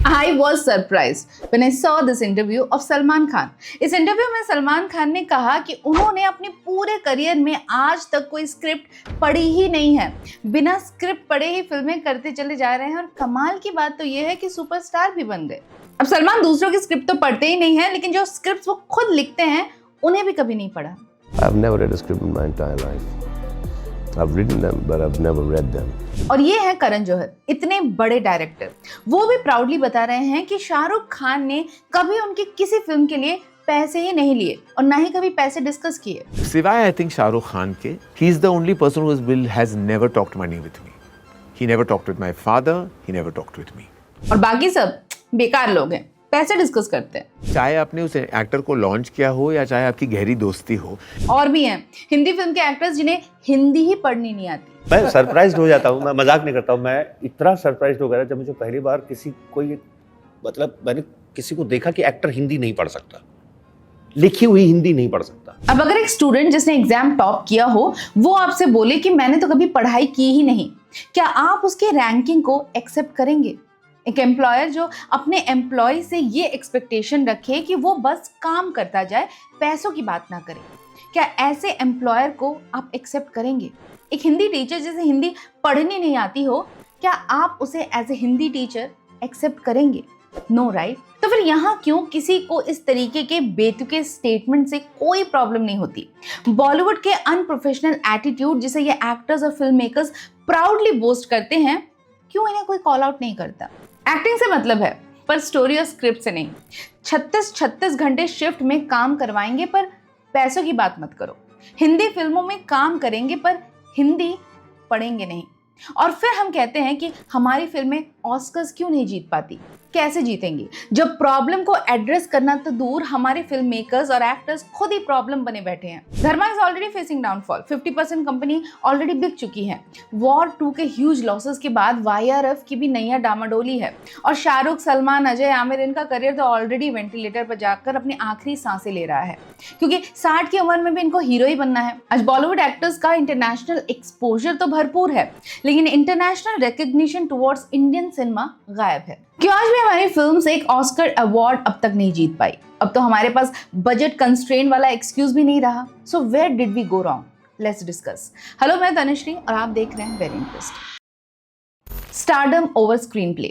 I was surprised when I saw this interview of Salman Khan. इस interview में सलमान खान ने कहा कि उन्होंने अपने पूरे करियर में आज तक कोई स्क्रिप्ट पढ़ी ही नहीं है, बिना स्क्रिप्ट पढ़े ही फिल्में करते चले जा रहे हैं और कमाल की बात तो ये है कि सुपरस्टार भी बन गए। अब सलमान दूसरों की स्क्रिप्ट तो पढ़ते ही नहीं है, लेकिन जो स्क्रिप्ट वो खुद लिखते हैं उन्हें भी कभी नहीं पढ़ा। I've never read a script in my entire life. I've written them, but I've never read them. और ये है करण जौहर, इतने बड़े डायरेक्टर। वो भी प्राउडली बता रहे हैं कि शाहरुख खान ने कभी उनकी किसी फिल्म के लिए पैसे ही नहीं लिए और ना ही कभी पैसे डिस्कस किए। सिवाय आई थिंक शाहरुख खान के, he is the only person who has never talked money with me. He never talked with my father. He never talked with me. और बाकी सब बेकार लोग हैं, पैसे डिस्कस करते हैं। चाहे आपने उस एक्टर को लॉन्च किया हो या चाहे आपकी गहरी दोस्ती हो। और भी हैं हिंदी फिल्म के एक्टर्स जिन्हें हिंदी ही पढ़नी नहीं आती। मैं सरप्राइज्ड हो जाता हूँ, मैं मजाक नहीं करता हूँ, मैं इतना सरप्राइज्ड हो गया जब मुझे पहली बार मैंने किसी को देखा कि एक्टर हिंदी नहीं पढ़ सकता, लिखी हुई हिंदी नहीं पढ़ सकता। अब अगर एक स्टूडेंट जिसने एग्जाम टॉप किया हो वो आपसे बोले कि मैंने तो कभी पढ़ाई की ही नहीं, क्या आप उसके रैंकिंग को एक्सेप्ट करेंगे? एक एम्प्लॉयर जो अपने एम्प्लॉय से ये एक्सपेक्टेशन रखे कि वो बस काम करता जाए, पैसों की बात ना करे, क्या ऐसे एम्प्लॉयर को आप एक्सेप्ट करेंगे? एक हिंदी टीचर जिसे हिंदी पढ़नी नहीं आती हो, क्या आप उसे as a Hindi teacher accept करेंगे? No right? तो फिर यहाँ क्यों किसी को इस तरीके के बेतुके स्टेटमेंट से कोई प्रॉब्लम नहीं होती? बॉलीवुड के अनप्रोफेशनल एटीट्यूड जिसे ये एक्टर्स और फिल्म मेकर्स प्राउडली बोस्ट करते हैं, क्यों इन्हें कोई कॉल आउट नहीं करता? एक्टिंग से मतलब है, पर स्टोरी और स्क्रिप्ट से नहीं। 36 घंटे शिफ्ट में काम करवाएंगे पर पैसों की बात मत करो। हिंदी फिल्मों में काम करेंगे पर हिंदी पढ़ेंगे नहीं। और फिर हम कहते हैं कि हमारी फिल्में ऑस्कर्स क्यों नहीं जीत पाती? कैसे जीतेंगी जब प्रॉब्लम को एड्रेस करना तो दूर, हमारे फिल्म मेकर्स और एक्टर्स खुद ही प्रॉब्लम बने बैठे हैं। Dharma is already facing downfall, 50% company already बिक चुकी है। वॉर 2 के ह्यूज लॉसेस के बाद YRF की भी नैया डामाडोली है और शाहरुख, सलमान, अजय, आमिर, इनका करियर तो ऑलरेडी वेंटिलेटर पर जाकर अपनी आखिरी सांसें ले रहा है, क्योंकि 60 की उम्र में भी इनको हीरो ही बनना है। आज बॉलीवुड एक्टर्स का इंटरनेशनल एक्सपोजर तो भरपूर है, लेकिन international recognition towards Indian cinema गायब है। क्यों आज भी हमारी फिल्म से एक ऑस्कर अवार्ड अब तक नहीं जीत पाई? अब तो हमारे पास बजट कंस्ट्रेन वाला एक्सक्यूज भी नहीं रहा। So where did we go wrong? Let's discuss. Hello, मैं तनुश्री और आप देख रहे हैं very interesting. Stardom over screenplay.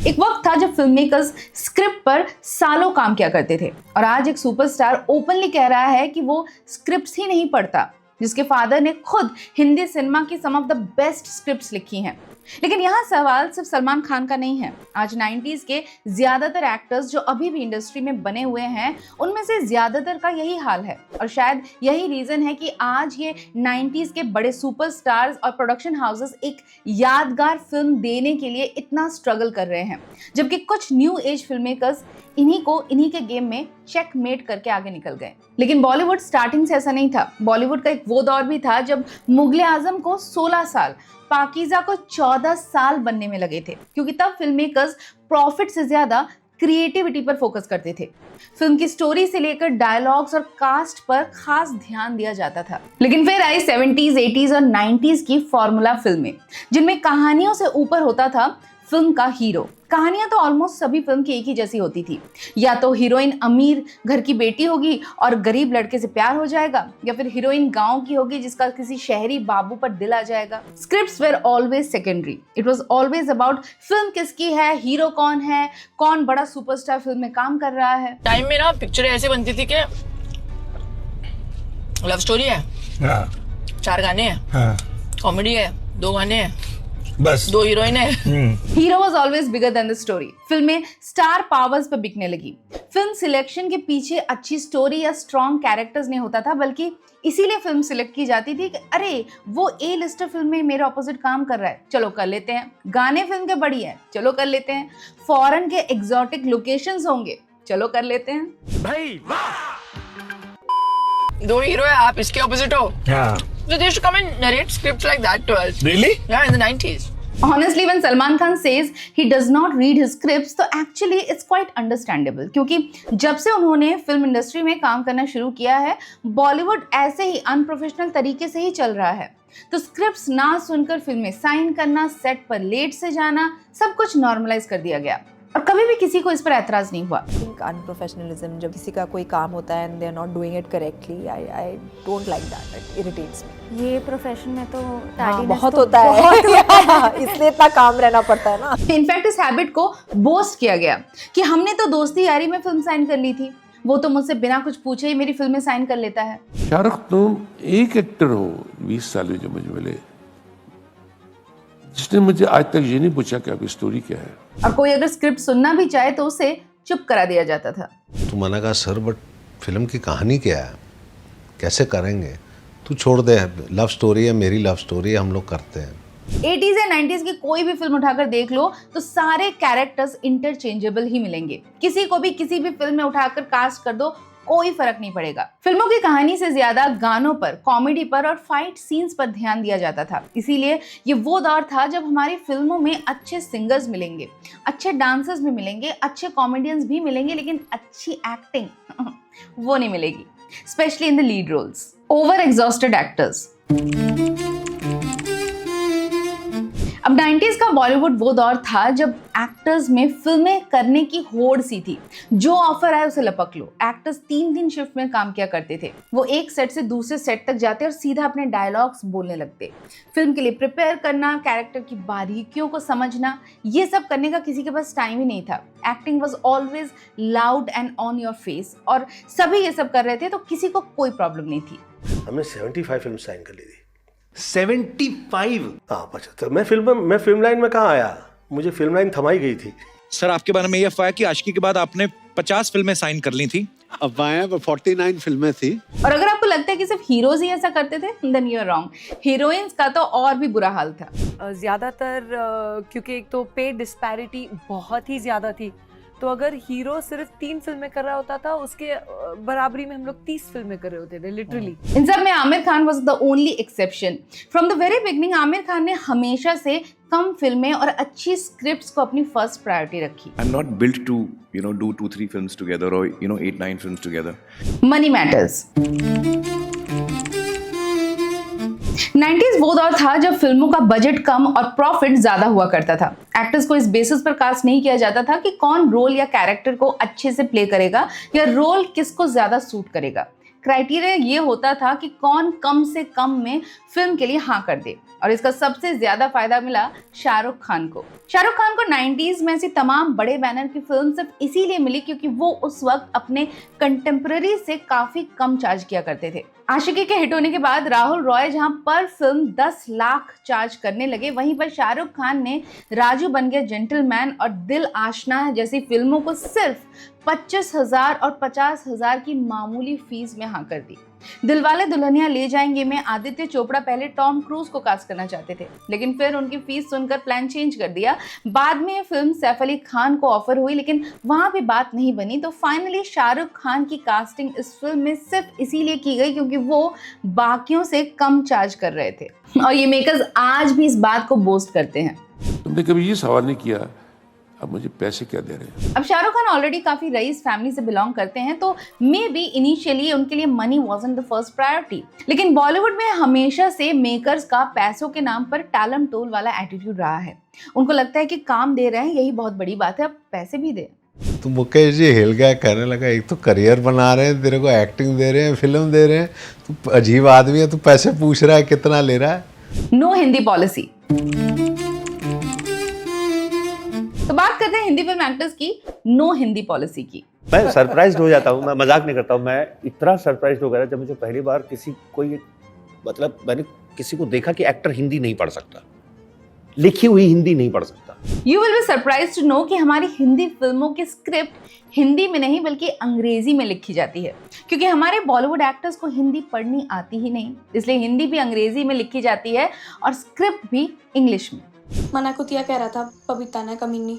एक वक्त था जब फिल्म मेकर्स स्क्रिप्ट पर सालों काम किया करते थे और आज एक सुपरस्टार ओपनली कह रहा है कि वो स्क्रिप्ट्स ही नहीं पढ़ता, जिसके फादर ने खुद हिंदी सिनेमा की सम ऑफ द बेस्ट स्क्रिप्ट्स लिखी हैं। लेकिन यहाँ सवाल सिर्फ सलमान खान का नहीं है। आज 90s के ज्यादातर एक्टर्स जो अभी भी इंडस्ट्री में बने हुए हैं, उनमें से ज्यादातर का यही हाल है और शायद यही रीजन है कि आज ये 90s के बड़े सुपरस्टार्स और प्रोडक्शन हाउसेस एक यादगार फिल्म देने के लिए इतना स्ट्रगल कर रहे हैं, जबकि कुछ न्यू एज फिल्म मेकर्स इन्हीं के गेम में चेकमेट करके आगे निकल गए। लेकिन बॉलीवुड स्टार्टिंग से ऐसा नहीं था। बॉलीवुड का एक वो दौर भी था जब मुगले आजम को 16 साल, पाकीज़ा को 14 साल बनने में लगे थे, क्योंकि तब फिल्म मेकर्स प्रॉफिट से ज्यादा क्रिएटिविटी पर फोकस करते थे। फिल्म की स्टोरी से लेकर डायलॉग्स और कास्ट पर खास ध्यान दिया जाता था। लेकिन फिर आई 70s, 80s और 90s की फॉर्मूला फिल्में, जिनमें कहानियों से ऊपर होता था फिल्म का हीरो। कहानियां तो ऑलमोस्ट सभी फिल्म की एक ही जैसी होती थी। या तो हीरोइन अमीर घर की बेटी होगी और गरीब लड़के से प्यार हो जाएगा, या फिर हीरोइन गांव की होगी जिसका किसी शहरी बाबू पर दिल आ जाएगा। Scripts where always secondary. It was always about film किसकी है, हीरो कौन है, कौन बड़ा सुपरस्टार फिल्म में काम कर रहा है। टाइम में ना पिक्चरें ऐसे बनती थी कि लव स्टोरी है, 4 गाने हैं, कॉमेडी है, 2 गाने हैं, बस 2 हीरोइन है। Hero was always bigger than the story. फिल्में स्टार पावर्स पर बिकने लगी। फिल्म सिलेक्शन के पीछे अच्छी स्टोरी या स्ट्रॉन्ग कैरेक्टर्स नहीं होता था, बल्कि इसीलिए फिल्म सिलेक्ट की जाती थी कि अरे वो ए लिस्टर फिल्म में मेरे ऑपोजिट काम कर रहा है, चलो कर लेते हैं। गाने फिल्म के बढ़िया है, चलो कर लेते हैं। फॉरेन के एग्जॉटिक लोकेशंस होंगे, चलो कर लेते हैं। भाई वाह! 2 हीरो है, आप इसके ऑपोजिट हो। So they used to come and narrate scripts like that to us. Really? Yeah, in the 90s. Honestly, when Salman Khan says he does not read his scripts, तो actually it's quite understandable, क्योंकि जब से उन्होंने film industry में काम करना शुरू किया है, बॉलीवुड ऐसे ही अनप्रोफेशनल तरीके से ही चल रहा है। तो स्क्रिप्ट्स ना सुनकर फिल्में साइन करना, सेट पर लेट से जाना, सब कुछ नॉर्मलाइज कर दिया गया और कभी भी किसी को इस पर ऐतराज नहीं हुआ। अनप्रोफेशनलिज्म, जब किसी का कोई काम होता है and they are not doing it correctly, I don't like that, it irritates me. ये प्रोफेशन में तो बहुत होता है इसलिए इतना काम रहना पड़ता है ना। इनफैक्ट इस हैबिट को बोस्ट किया गया कि हमने तो दोस्ती यारी में फिल्म साइन कर ली थी, वो तो मुझसे बिना कुछ पूछे ही मेरी फिल्में साइन कर लेता है। शाहरुख, तुम एक एक्टर हो 20 साल में जो मुझे मिले जिसने मुझे आज तक ये नहीं पूछा कि आपकी स्टोरी क्या है। और कोई अगर स्क्रिप्ट सुनना भी चाहे तो उसे चुप करा दिया जाता था। तो मैंने कहा सर बट फिल्म की कहानी क्या है, कैसे करेंगे, तू छोड़ दे, लव स्टोरी है, मेरी लव स्टोरी है, हम लोग करते हैं। 80s या 90s की कोई भी फिल्म उठाकर देख लो तो सारे कैरेक्टर्स इंटरचेंजेबल ही मिलेंगे। किसी को भी किसी भी फिल्म में उठाकर कास्ट कर दो, कोई फर्क नहीं पड़ेगा। फिल्मों की कहानी से ज्यादा गानों पर, कॉमेडी पर और फाइट सीन्स पर ध्यान दिया जाता था। इसीलिए ये वो दौर था जब हमारी फिल्मों में अच्छे सिंगर्स मिलेंगे, अच्छे डांसर्स भी मिलेंगे, अच्छे कॉमेडियंस भी मिलेंगे, लेकिन अच्छी एक्टिंग वो नहीं मिलेगी, specially in the lead roles. Over exhausted actors. अब 90s का बॉलीवुड वो दौर था जब एक्टर्स में फिल्में करने की होड़ सी थी। जो ऑफर आए उसे लपक लो। एक्टर्स 3 शिफ्ट में काम किया करते थे। वो एक सेट से दूसरे सेट तक जाते और सीधा अपने डायलॉग्स बोलने लगते। फिल्म के लिए प्रिपेयर करना, कैरेक्टर की बारीकियों को समझना, ये सब करने का किसी के पास टाइम ही नहीं था। Acting was always loud and on your face और सभी ये सब कर रहे थे तो किसी को कोई प्रॉब्लम नहीं थी। हमने 75 फिल्म साइन कर ली थी। 75? हाँ 75। मैं फिल्म लाइन में कहाँ आया, मुझे फिल्म लाइन थमाई गई थी। सर आपके बारे में ये अफवाह है कि आशिकी के बाद आपने 50 फिल्में साइन कर ली थी। अफवाहें 49 फिल्में थी। और अगर आपको लगता है कि सिर्फ हीरोज ही ऐसा करते थे, then you are wrong. Heroines का तो और भी बुरा हाल था। ज़्यादातर क्योंकि एक तो पे डिस्पैरिटी बहुत ही ज़्यादा थी, तो अगर हीरो सिर्फ 3 फिल्में कर रहा होता था, उसके बराबरी में हम लोग 30 फिल्में कर रहे होते थे लिटरली। इन सब में Aamir Khan was the only exception. From the very beginning Aamir Khan ने हमेशा से कम फिल्में और अच्छी स्क्रिप्ट्स को अपनी फर्स्ट प्रायोरिटी रखी। I'm not built to, do 2-3 films together or 8-9 films together. Money matters. 90s वो दौर था जब फिल्मों का बजट कम और प्रॉफिट ज्यादा हुआ करता था। एक्टर्स को इस बेसिस पर कास्ट नहीं किया जाता था कि कौन रोल या कैरेक्टर को अच्छे से प्ले करेगा या रोल किसको ज्यादा सूट करेगा। क्राइटेरिया ये होता था कि कौन कम से कम में फिल्म के लिए हाँ कर दे, और इसका सबसे ज्यादा फायदा मिला शाहरुख खान को। शाहरुख खान को 90s में ऐसी तमाम बड़े बैनर की फिल्म सिर्फ इसीलिए मिली क्योंकि वो उस वक्त अपने कंटेम्पररी से काफी कम चार्ज किया करते थे। आशिकी के हिट होने के बाद राहुल रॉय जहां पर फिल्म 10 लाख चार्ज करने लगे, वहीं पर शाहरुख खान ने राजू बन गया जेंटलमैन और दिल आशना है जैसी फिल्मों को सिर्फ 25,000 और 50,000 की मामूली फीस में हाँ कर दी। दिलवाले दुल्हनिया ले जाएंगे में आदित्य चोपड़ा पहले टॉम क्रूज को कास्ट करना चाहते थे, लेकिन फिर उनकी फीस सुनकर प्लान चेंज कर दिया। बाद में ये फिल्म सैफ अली खान को ऑफर हुई, लेकिन वहां भी बात नहीं बनी, तो फाइनली शाहरुख खान की कास्टिंग इस फिल्म में सिर्फ इसीलिए की गई क्योंकि वो बाकियों से कम चार्ज कर रहे थे। और ये मेकर्स आज भी इस बात को बोस्ट करते हैं। तुमने कभी ये सवाल नहीं किया अब मुझे पैसे क्या दे रहे हैं? अब शाहरुख खान ऑलरेडी काफी रईस फैमिली से बिलोंग करते हैं, तो मे बी इनिशियली उनके लिए money wasn't the first priority. लेकिन बॉलीवुड में हमेशा से मेकर्स का पैसों के नाम पर टालम टोल वाला एटीट्यूड रहा है। उनको लगता है कि काम दे रहे हैं यही बहुत बड़ी बात है, अब पैसे भी दे। तो मुकेश जी हिल गया, कहने लगा एक तो करियर बना रहे हैं, तेरे को एक्टिंग दे रहे हैं, फिल्म दे रहे हैं, तू अजीब आदमी है, तू पैसे पूछ रहा है, कितना ले रहा है? No Hindi policy. तो बात करते हैं हिंदी फिल्म एक्टर्स की नो हिंदी पॉलिसी की। मैं सरप्राइज्ड हो जाता हूँ, मैं मजाक नहीं करता हूँ, मैं इतना सरप्राइज्ड हो गया जब मुझे पहली बार मैंने किसी को देखा कि एक्टर हिंदी नहीं पढ़ सकता, लिखी हुई हिंदी नहीं पढ़ सकता। You will be surprised to know कि हमारी हिंदी फिल्मों की स्क्रिप्ट हिंदी में नहीं बल्कि अंग्रेजी में लिखी जाती है, क्योंकि हमारे बॉलीवुड एक्टर्स को हिंदी पढ़नी आती ही नहीं, इसलिए हिंदी भी अंग्रेजी में लिखी जाती है और स्क्रिप्ट भी इंग्लिश में। मना को तिया कह रहा था पविता ने कमीनी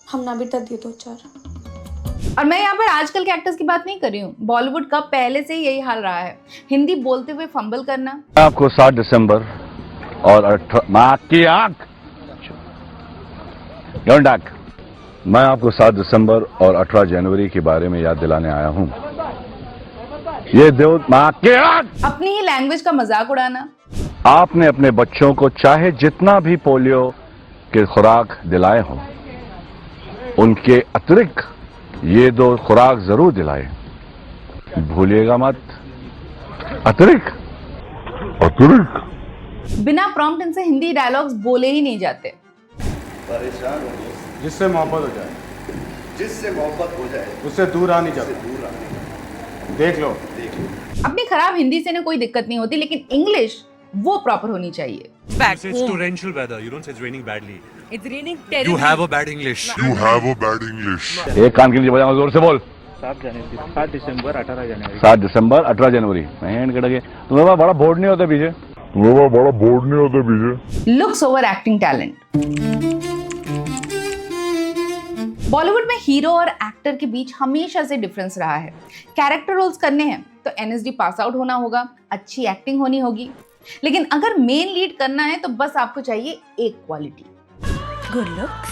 हम ना भी दे दिए 2-4। और मैं यहाँ पर आजकल के एक्टर्स की बात नहीं कर रही हूँ, बॉलीवुड का पहले से यही हाल रहा है। हिंदी बोलते हुए फंबल करना। आपको 7 दिसंबर और मैं आपको 7 दिसंबर और 18 जनवरी के बारे में याद दिलाने आया हूँ। ये अपनी ही लैंग्वेज का मजाक उड़ाना। आपने अपने बच्चों को चाहे जितना भी पोलियो के खुराक दिलाए हो, उनके अतिरिक्त ये 2 खुराक जरूर दिलाए, भूलिएगा मत। अतिरिक्त बिना प्रॉम्प्ट इनसे हिंदी डायलॉग्स बोले ही नहीं जाते। परेशान हो जिससे मोहब्बत हो जाए, जिससे मोहब्बत हो जाए उससे दूर आनी चाहिए। देख लो। अपनी खराब हिंदी से ना कोई दिक्कत नहीं होती, लेकिन इंग्लिश वो प्रॉपर होनी चाहिए। It's torrential weather. You don't say it's raining badly. It's raining terribly. You have a bad English. You have a bad English. एक कान के नीचे बजाओ, जोर से बोल। 7 दिसंबर 18 जनवरी। 7 दिसंबर 18 जनवरी। मैं कटके तुम्हें पास बड़ा बोर्ड नहीं होता पीछे। Looks over acting talent. Bollywood में हीरो और एक्टर के बीच हमेशा से डिफरेंस रहा है। कैरेक्टर रोल्स करने हैं तो एनएसडी पास आउट होना होगा, अच्छी एक्टिंग होनी होगी, लेकिन अगर मेन लीड करना है तो बस आपको चाहिए एक quality, good looks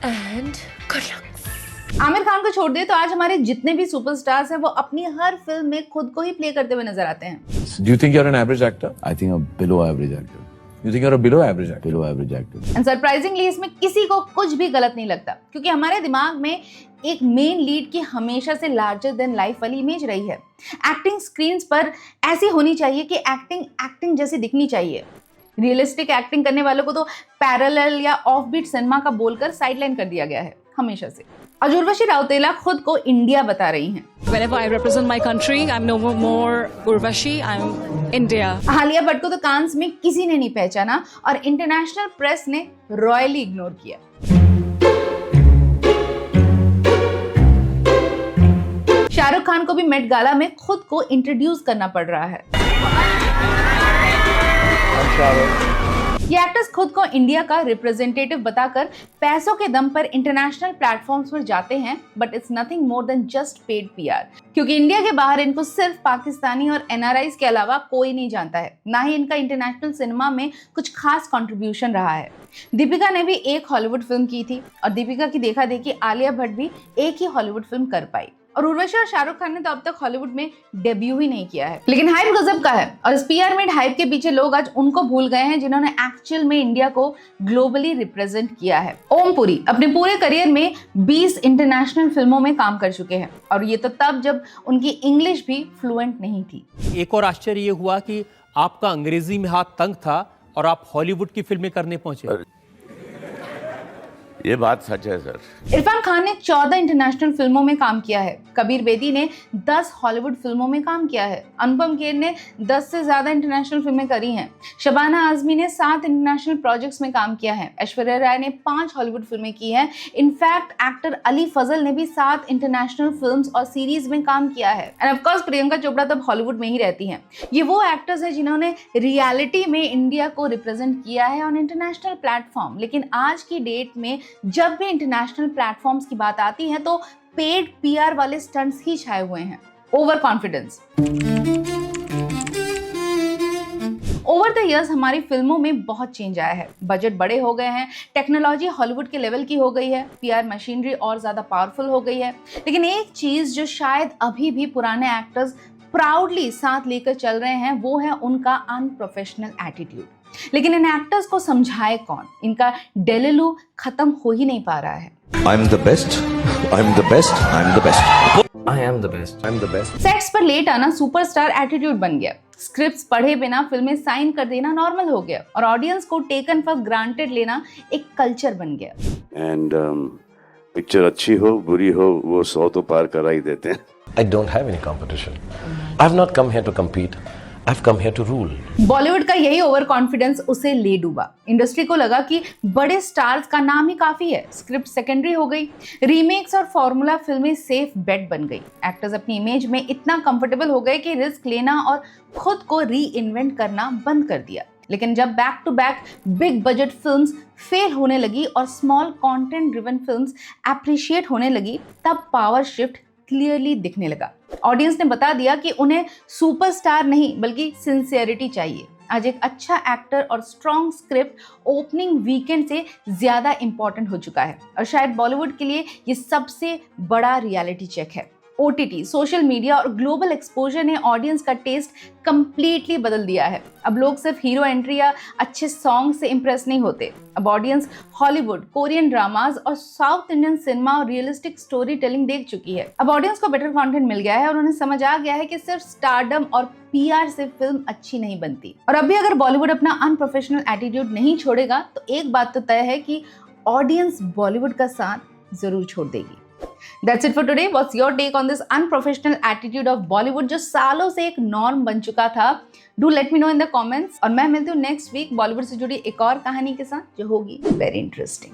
and good looks. Aamir Khan को छोड़ दे तो आज हमारे जितने भी सुपरस्टार्स हैं वो अपनी हर फिल्म में खुद को ही प्ले करते हुए नजर आते हैं। Do you think you're an average actor? I think I'm below average actor. You think you're a below average actor? Below average actor. And surprisingly इसमें किसी को कुछ भी गलत नहीं लगता, क्योंकि हमारे दिमाग में एक मेन लीड की हमेशा से लार्जर देन लाइफ वाली इमेज रही है। एक्टिंग स्क्रीन्स पर ऐसी होनी चाहिए कि एक्टिंग जैसी दिखनी चाहिए। रियलिस्टिक एक्टिंग करने वालों को तो पैरेलल या ऑफ बीट सिनेमा का बोलकर साइडलाइन कर दिया गया है हमेशा से। और उर्वशी राउतेला खुद को इंडिया बता रही हैं। Whenever I represent my country, I'm no more Urvashi, I'm India. Alia Bhatt को तो कांस में किसी ने नहीं पहचाना और इंटरनेशनल प्रेस ने रॉयली इग्नोर किया। शाहरुख खान को भी मेट गाला में खुद को इंट्रोड्यूस करना पड़ रहा है। ये एक्टर्स खुद को इंडिया का रिप्रेजेंटेटिव बताकर पैसों के दम पर इंटरनेशनल प्लेटफॉर्म्स पर जाते हैं, but it's nothing more than just paid PR, क्योंकि इंडिया के बाहर इनको सिर्फ पाकिस्तानी और एनआरआईज के अलावा कोई नहीं जानता है, ना ही इनका इंटरनेशनल सिनेमा में कुछ खास कंट्रीब्यूशन रहा है। दीपिका ने भी एक हॉलीवुड फिल्म की थी और दीपिका की देखा देखी आलिया भट्ट भी एक ही हॉलीवुड फिल्म कर पाई, और उर्वशी और शाहरुख खान ने तो अब तक हॉलीवुड में डेब्यू ही नहीं किया है। लेकिन हाइप गजब का है और इस पीआर मेड हाइप के पीछे लोग आज उनको भूल गए हैं जिन्होंने एक्चुअल में इंडिया को ग्लोबली रिप्रेजेंट किया है। ओम पुरी अपने पूरे करियर में 20 इंटरनेशनल फिल्मों में काम कर चुके हैं, और ये तो तब जब उनकी इंग्लिश भी फ्लुएंट नहीं थी। एक और आश्चर्य ये हुआ कि आपका अंग्रेजी में हाथ तंग था और आप हॉलीवुड की फिल्में करने पहुंचे। ये बात सच है सर। इरफान खान ने 14 इंटरनेशनल फिल्मों में काम किया है। कबीर बेदी ने 10 हॉलीवुड फिल्मों में काम किया है। अनुपम खेर ने 10 से ज्यादा इंटरनेशनल फिल्में करी हैं। शबाना आजमी ने 7 इंटरनेशनल प्रोजेक्ट्स में काम किया है। ऐश्वर्या राय ने 5 हॉलीवुड फिल्में की हैं। इनफैक्ट एक्टर अली फजल ने भी 7 इंटरनेशनल फिल्म्स और सीरीज में काम किया है। End of course Priyanka Chopra तब हॉलीवुड में ही रहती हैं। ये वो एक्टर्स हैं जिन्होंने रियलिटी में इंडिया को रिप्रेजेंट किया है ऑन इंटरनेशनल प्लेटफॉर्म। लेकिन आज की डेट में जब भी इंटरनेशनल प्लेटफॉर्म्स की बात आती है तो पेड पीआर वाले स्टंट्स ही छाए हुए हैं। Over confidence. Over the years हमारी फिल्मों में बहुत चेंज आया है। बजट बड़े हो गए हैं, टेक्नोलॉजी हॉलीवुड के लेवल की हो गई है, पीआर मशीनरी और ज्यादा पावरफुल हो गई है। लेकिन एक चीज जो शायद अभी भी पुराने एक्टर्स प्राउडली साथ लेकर चल रहे हैं वो है उनका अनप्रोफेशनल एटीट्यूड। लेकिन इन एक्टर्स को समझाए कौन? इनका डेलिलू खत्म हो ही नहीं पा रहा है। I'm the best. I'm the best. I'm the best. I am the best. I'm the best. Sets पर लेट आना सुपरस्टार एटीट्यूड बन गया। स्क्रिप्ट्स पढ़े बिना फिल्में साइन कर देना नॉर्मल हो गया और ऑडियंस को टेकन फॉर ग्रांटेड लेना एक कल्चर बन गया। एंड पिक्चर अच्छी हो बुरी हो वो 100 तो पार करा ही देते हैं। I don't have any competition. I've not come here to compete. I've come here to rule. Bollywood का यही ओवर कॉन्फिडेंस उसे ले डूबा। इंडस्ट्री को लगा कि बड़े स्टार्स का नाम ही काफी है, स्क्रिप्ट सेकेंडरी हो गई, रीमेक्स और फॉर्मूला फिल्में सेफ बेट बन गई। एक्टर्स अपनी इमेज में इतना कंफर्टेबल हो गए कि रिस्क लेना और खुद को री इन्वेंट करना बंद कर दिया। लेकिन जब back to back big budget films fail होने लगी और small content driven films appreciate होने लगी, तब पावर शिफ्ट क्लियरली दिखने लगा। ऑडियंस ने बता दिया कि उन्हें सुपरस्टार नहीं बल्कि सिंसियरिटी चाहिए। आज एक अच्छा एक्टर और स्ट्रॉन्ग स्क्रिप्ट ओपनिंग वीकेंड से ज्यादा इंपॉर्टेंट हो चुका है और शायद बॉलीवुड के लिए ये सबसे बड़ा रियलिटी चेक है। OTT, सोशल मीडिया और ग्लोबल एक्सपोजर ने ऑडियंस का टेस्ट कंप्लीटली बदल दिया है। अब लोग सिर्फ हीरो एंट्री या अच्छे सॉन्ग से इंप्रेस नहीं होते। अब ऑडियंस हॉलीवुड, कोरियन ड्रामाज और साउथ इंडियन सिनेमा और रियलिस्टिक स्टोरी टेलिंग देख चुकी है। अब ऑडियंस को बेटर कंटेंट मिल गया है और उन्हें समझ आ गया है कि सिर्फ स्टारडम और PR से फिल्म अच्छी नहीं बनती। और अभी अगर बॉलीवुड अपना अनप्रोफेशनल एटीट्यूड नहीं छोड़ेगा तो एक बात तो तय है कि ऑडियंस बॉलीवुड का साथ जरूर छोड़ देगी। That's it for today. What's your take on this unprofessional attitude of Bollywood जो सालों से एक नॉर्म बन चुका था? Do let me know in the comments. और मैं मिलती हूँ नेक्स्ट वीक बॉलीवुड से जुड़ी एक और कहानी के साथ जो होगी वेरी इंटरेस्टिंग।